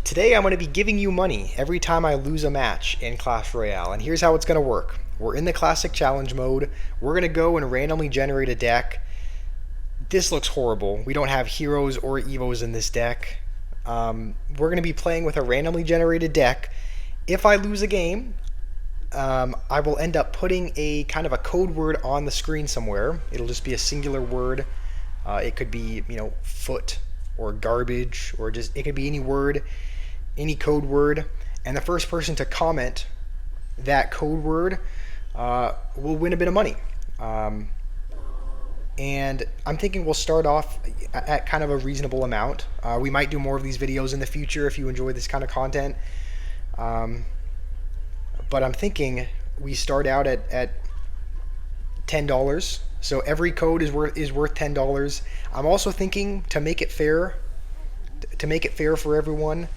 Today I'm going to be giving you money every time I lose a match in Clash Royale, and here's how it's going to work. We're in the classic challenge mode. We're going to go and randomly generate a deck. This looks horrible. We don't have heroes or evos in this deck. We're going to be playing with a randomly generated deck. If I lose a game, I will end up putting a kind of a code word on the screen somewhere. It'll just be a singular word. It could be, foot or garbage, or just it could be any word, any code word, and the first person to comment that code word will win a bit of money. And I'm thinking we'll start off at kind of a reasonable amount. We might do more of these videos in the future if you enjoy this kind of content. But I'm thinking we start out at $10. So every code is worth $10. I'm also thinking to make it fair, for everyone,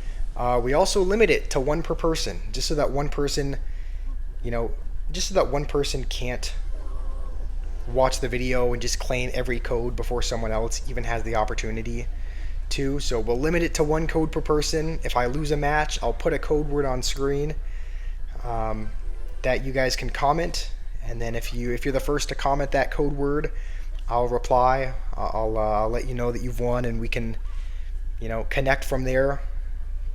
we also limit it to one per person, just so that one person, can't watch the video and just claim every code before someone else even has the opportunity to. So we'll limit it to one code per person. If I lose a match, I'll put a code word on screen that you guys can comment. And then if you're the first to comment that code word, I'll reply. I'll let you know that you've won, and we can, connect from there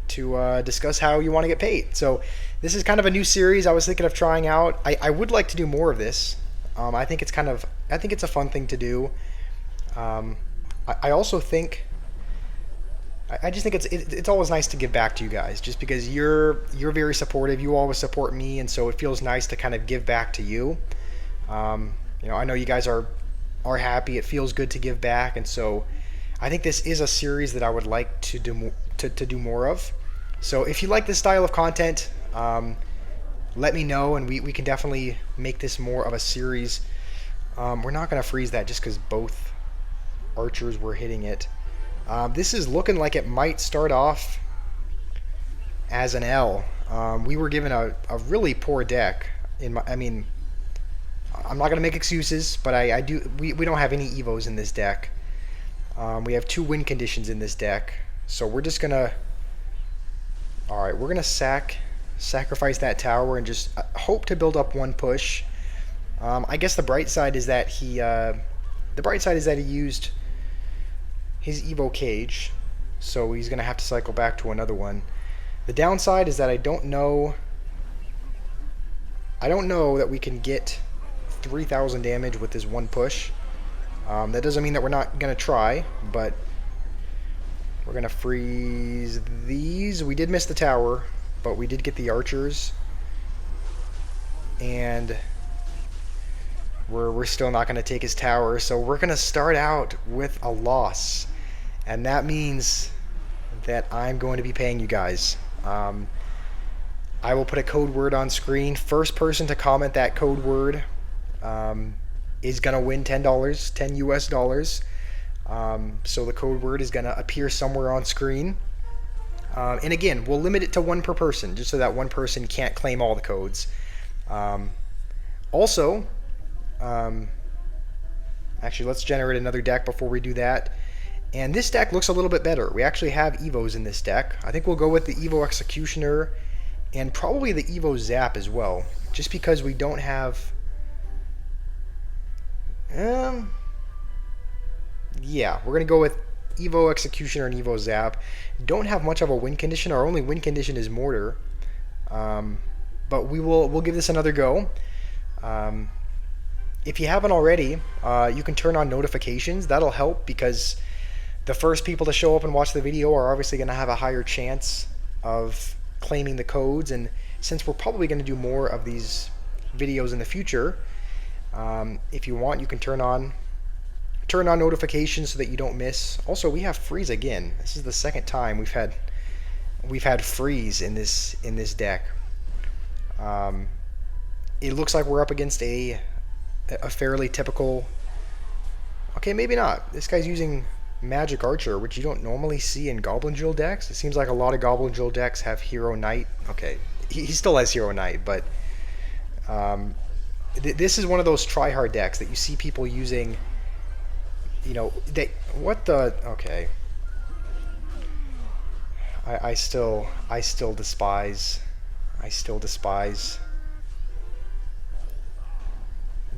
to discuss how you want to get paid. So this is kind of a new series I was thinking of trying out. I would like to do more of this. I think it's a fun thing to do. I also think. I just think it's always nice to give back to you guys, just because you're very supportive. You always support me, and so it feels nice to kind of give back to you. I know you guys are happy. It feels good to give back, and so I think this is a series that I would like to do more of. So if you like this style of content, let me know, and we can definitely make this more of a series. We're not going to freeze that just because both archers were hitting it. This is looking like it might start off as an L. We were given a really poor deck. I'm not going to make excuses, but we don't have any evos in this deck. We have 2 win conditions in this deck, so we're just gonna. All right, we're gonna sacrifice that tower and just hope to build up one push. I guess the bright side is that he used his Evo cage, so he's going to have to cycle back to another one. The downside is that I don't know that we can get 3,000 damage with this one push. That doesn't mean that we're not going to try, but we're going to freeze these. We did miss the tower, but we did get the archers, and we're still not going to take his tower, so we're going to start out with a loss. And that means that I'm going to be paying you guys. I will put a code word on screen. First person to comment that code word is going to win $10, 10 US dollars. So the code word is going to appear somewhere on screen. And again, we'll limit it to one per person, just so that one person can't claim all the codes. Also, actually, let's generate another deck before we do that. And this deck looks a little bit better. We actually have evos in this deck. I think we'll go with the Evo Executioner and probably the Evo Zap as well, just because we don't have. Yeah, we're gonna go with Evo Executioner and Evo Zap. Don't have much of a win condition. Our only win condition is Mortar, but we'll give this another go. If you haven't already, you can turn on notifications. That'll help, because the first people to show up and watch the video are obviously going to have a higher chance of claiming the codes. And since we're probably going to do more of these videos in the future, if you want, you can turn on notifications so that you don't miss. Also, we have freeze again. This is the second time we've had freeze in this deck. It looks like we're up against a fairly typical. Okay, maybe not. This guy's using Magic Archer, which you don't normally see in Goblin Drill decks. It seems like a lot of Goblin Drill decks have Hero Knight. Okay, he still has Hero Knight, but this is one of those try-hard decks that you see people using. Okay. I still despise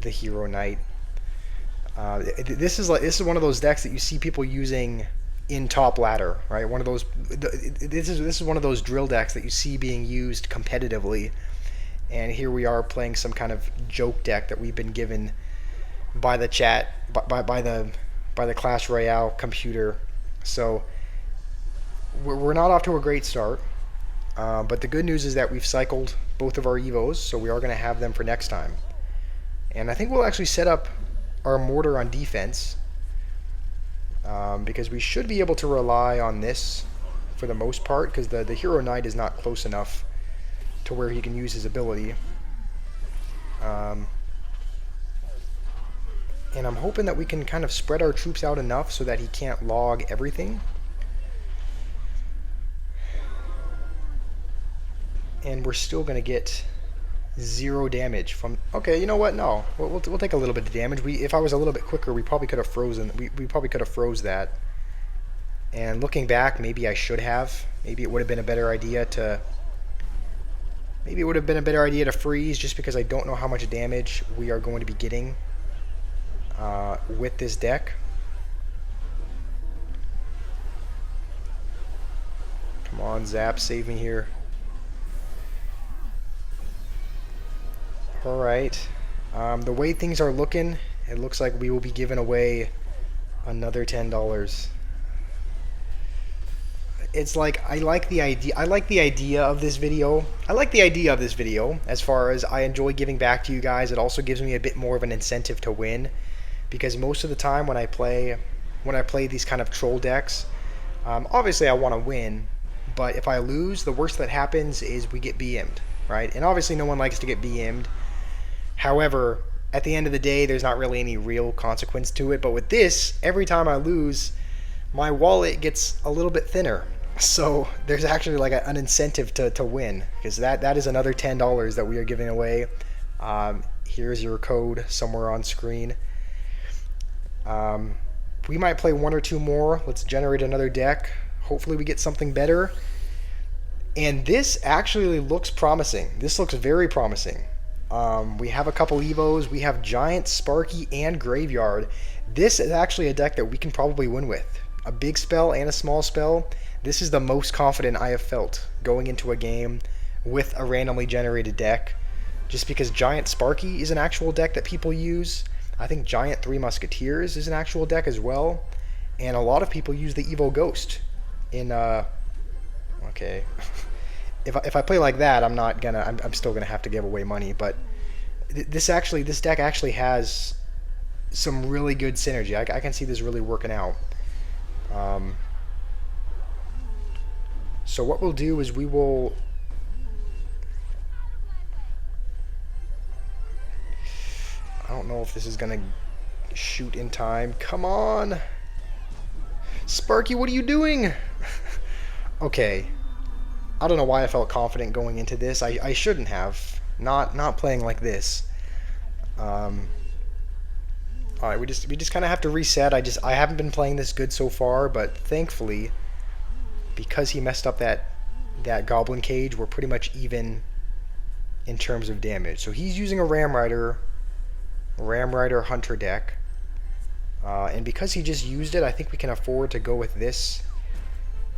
the Hero Knight. This is one of those decks that you see people using in top ladder, right? One of those. This is one of those drill decks that you see being used competitively, and here we are playing some kind of joke deck that we've been given by the chat, by the Clash Royale computer. So we're not off to a great start, but the good news is that we've cycled both of our Evos, so we are going to have them for next time. And I think we'll actually set up our mortar on defense, because we should be able to rely on this for the most part, because the Hero Knight is not close enough to where he can use his ability. And I'm hoping that we can kind of spread our troops out enough so that he can't log everything. And we're still going to get 0 damage from... Okay, you know what? No, we'll take a little bit of damage. If I was a little bit quicker, we probably could have frozen. We probably could have froze that. And looking back, maybe I should have. Maybe it would have been a better idea to... Maybe it would have been a better idea to freeze, just because I don't know how much damage we are going to be getting with this deck. Come on, Zap, save me here. Alright, the way things are looking, it looks like we will be giving away another $10. It's like, I like the idea of this video. As far as I enjoy giving back to you guys. It also gives me a bit more of an incentive to win, because most of the time when I play these kind of troll decks, obviously I want to win, but if I lose, the worst that happens is we get BM'd, right? And obviously no one likes to get BM'd. However, at the end of the day, there's not really any real consequence to it. But with this, every time I lose, my wallet gets a little bit thinner. So there's actually like an incentive to win, because that is another $10 that we are giving away. Here's your code somewhere on screen. We might play 1 or 2 more. Let's generate another deck. Hopefully we get something better. And this actually looks promising. This looks very promising. We have a couple Evos. We have Giant, Sparky, and Graveyard. This is actually a deck that we can probably win with. A big spell and a small spell. This is the most confident I have felt going into a game with a randomly generated deck. Just because Giant Sparky is an actual deck that people use. I think Giant 3 Musketeers is an actual deck as well. And a lot of people use the Evo Ghost in... Okay... If I play like that, I'm still gonna have to give away money. But this deck actually has some really good synergy. I can see this really working out. So what we'll do is we will... I don't know if this is gonna shoot in time. Come on, Sparky, what are you doing? Okay. I don't know why I felt confident going into this. I shouldn't have. Not playing like this. Alright, we just kind of have to reset. I haven't been playing this good so far, but thankfully, because he messed up that Goblin Cage, we're pretty much even in terms of damage. So he's using a Ram Rider Hunter deck. And because he just used it, I think we can afford to go with this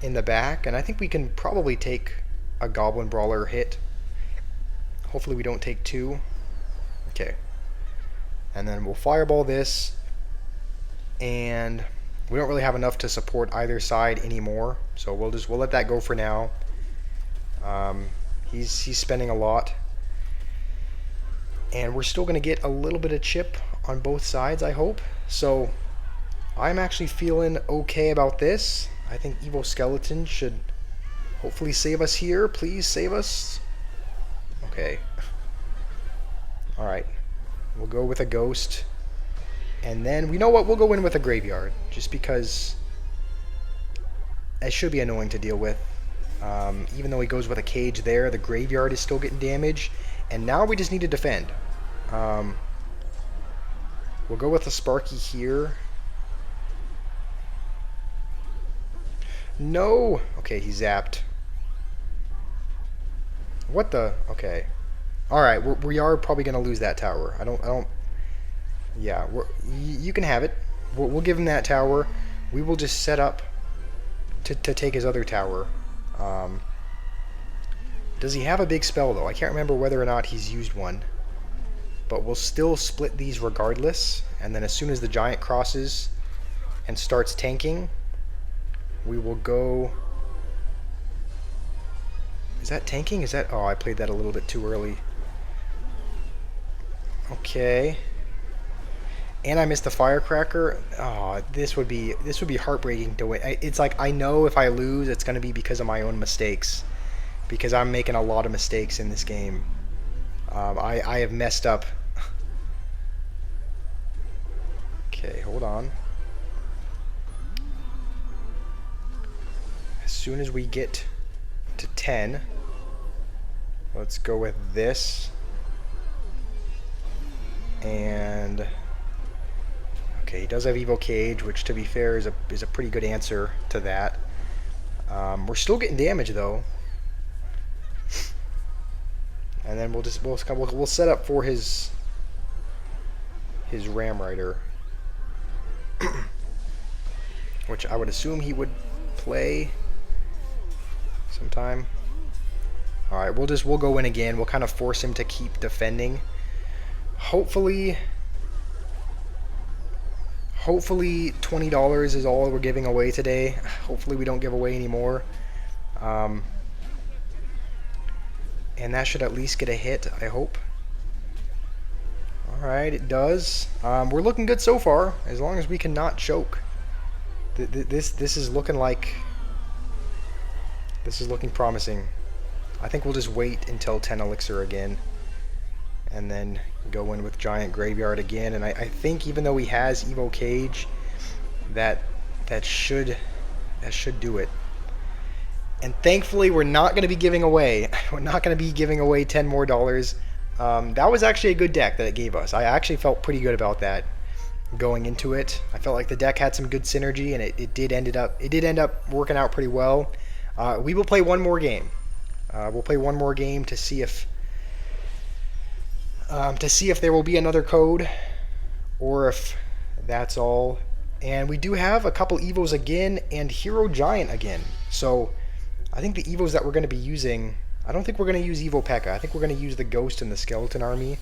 in the back, and I think we can probably take a Goblin Brawler hit. Hopefully we don't take 2. Okay. And then we'll Fireball this, and we don't really have enough to support either side anymore, so we'll let that go for now. He's spending a lot, and we're still going to get a little bit of chip on both sides, I hope. So I'm actually feeling okay about this. I think Evo Skeleton should hopefully save us here. Please save us. Okay. Alright. We'll go with a Ghost. And then, you know what? We'll go in with a Graveyard. Just because it should be annoying to deal with. Even though he goes with a Cage there, the Graveyard is still getting damage. And now we just need to defend. We'll go with a Sparky here. No! Okay, he zapped. What the? Okay. Alright, we are probably going to lose that tower. I don't... Yeah, you can have it. We'll give him that tower. We will just set up to take his other tower. Does he have a big spell, though? I can't remember whether or not he's used one. But we'll still split these regardless. And then as soon as the giant crosses and starts tanking, we will go... Is that tanking? Is that... Oh, I played that a little bit too early. Okay. And I missed the firecracker. Oh, this would be heartbreaking to win. It's like I know if I lose, it's going to be because of my own mistakes. Because I'm making a lot of mistakes in this game. I have messed up. Okay, hold on. As soon as we get to 10, let's go with this. And okay, he does have Evo Cage, which to be fair is a pretty good answer to that. We're still getting damage though. And then we'll set up for his Ram Rider, which I would assume he would play sometime. All right, we'll go in again. We'll kind of force him to keep defending. Hopefully $20 is all we're giving away today. Hopefully we don't give away any more. And that should at least get a hit, I hope. Alright, it does. We're looking good so far, as long as we can not choke. This is looking like... This is looking promising. I think we'll just wait until 10 elixir again. And then go in with Giant Graveyard again. And I think even though he has Evo Cage, that should do it. And thankfully, we're not going to be giving away. We're not going to be giving away $10 more. That was actually a good deck that it gave us. I actually felt pretty good about that going into it. I felt like the deck had some good synergy, and it did end up working out pretty well. We will play one more game. We'll play one more game to see if there will be another code, or if that's all. And we do have a couple Evos again, and Hero Giant again. So I think the Evos that we're going to be using, I don't think we're going to use Evo P.E.K.K.A. I think we're going to use the Ghost and the Skeleton Army.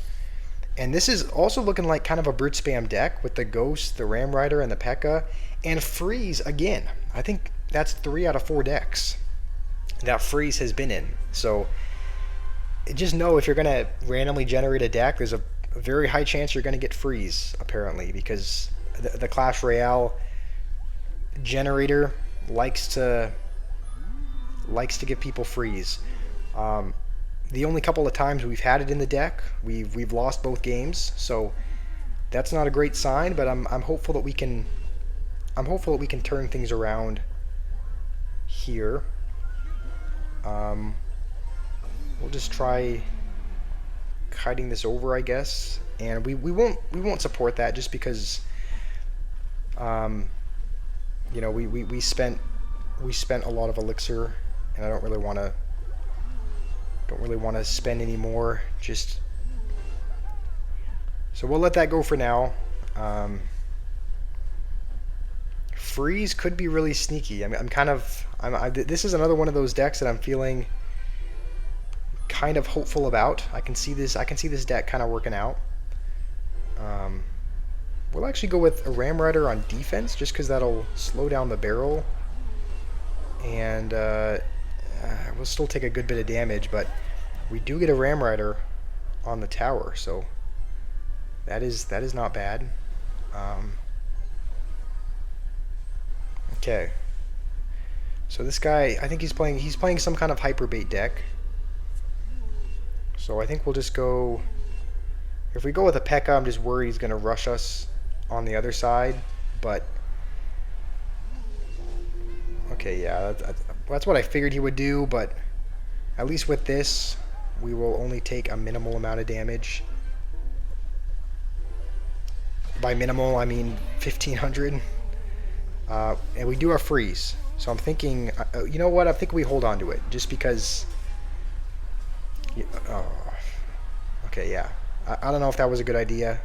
And this is also looking like kind of a brute spam deck with the Ghost, the Ram Rider, and the P.E.K.K.A. And Freeze again. I think that's 3 out of 4 decks that Freeze has been in. So just know if you're going to randomly generate a deck, there's a very high chance you're going to get Freeze, apparently, because the Clash Royale generator likes to give people Freeze. The only couple of times we've had it in the deck, we've lost both games, so that's not a great sign. But I'm hopeful that we can turn things around here. We'll just try kiting this over, I guess, and we won't support that just because you know, we spent a lot of elixir, and I don't really want to spend any more. Just so we'll let that go for now. Freeze could be really sneaky. I mean, this is another one of those decks that I'm feeling kind of hopeful about. I can see this deck kind of working out. We'll actually go with a Ram Rider on defense, just because that'll slow down the barrel, and we'll still take a good bit of damage, but we do get a Ram Rider on the tower, so that is not bad. Okay, so this guy, I think he's playing some kind of hyper bait deck. So I think we'll just go. If we go with a P.E.K.K.A., I'm just worried he's going to rush us on the other side, but okay, yeah, that's what I figured he would do. But at least with this, we will only take a minimal amount of damage. By minimal, I mean 1,500. And we do have Freeze, So I'm thinking, you know what? I think we hold on to it just because. Oh, okay, yeah. I don't know if that was a good idea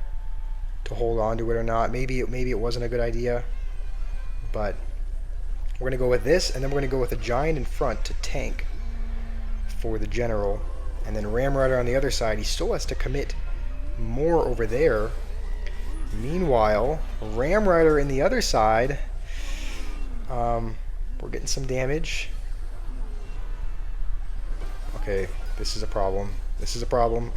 to hold on to it or not. Maybe it wasn't a good idea, but we're gonna go with this, and then we're gonna go with a giant in front to tank for the general, and then Ram Rider on the other side. He still has to commit more over there. Meanwhile, Ram Rider in the other side. We're getting some damage. Okay, this is a problem. This is a problem.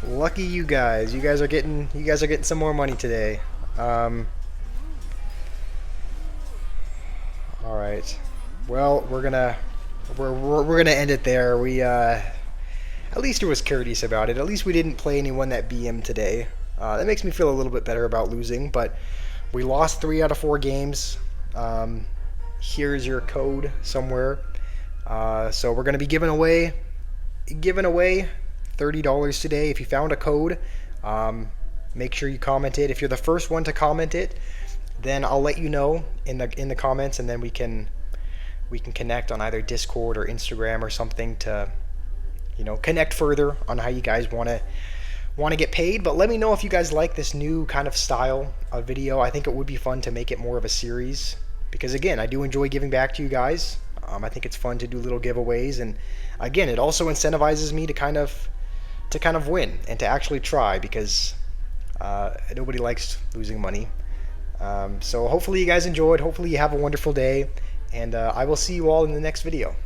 Lucky you guys. You guys are getting some more money today. All right. Well, we're gonna end it there. We at least it was courteous about it. At least we didn't play anyone that BM today. That makes me feel a little bit better about losing, but we lost 3 out of 4 games. Here's your code somewhere. So we're going to be giving away $30 today. If you found a code, make sure you comment it. If you're the first one to comment it, then I'll let you know in the comments, and then we can connect on either Discord or Instagram or something to connect further on how you guys want to get paid. But let me know if you guys like this new kind of style of video. I think it would be fun to make it more of a series, because again, I do enjoy giving back to you guys. I think it's fun to do little giveaways, and again, it also incentivizes me to kind of win and to actually try, because nobody likes losing money. So hopefully you guys enjoyed. Hopefully you have a wonderful day, and I will see you all in the next video.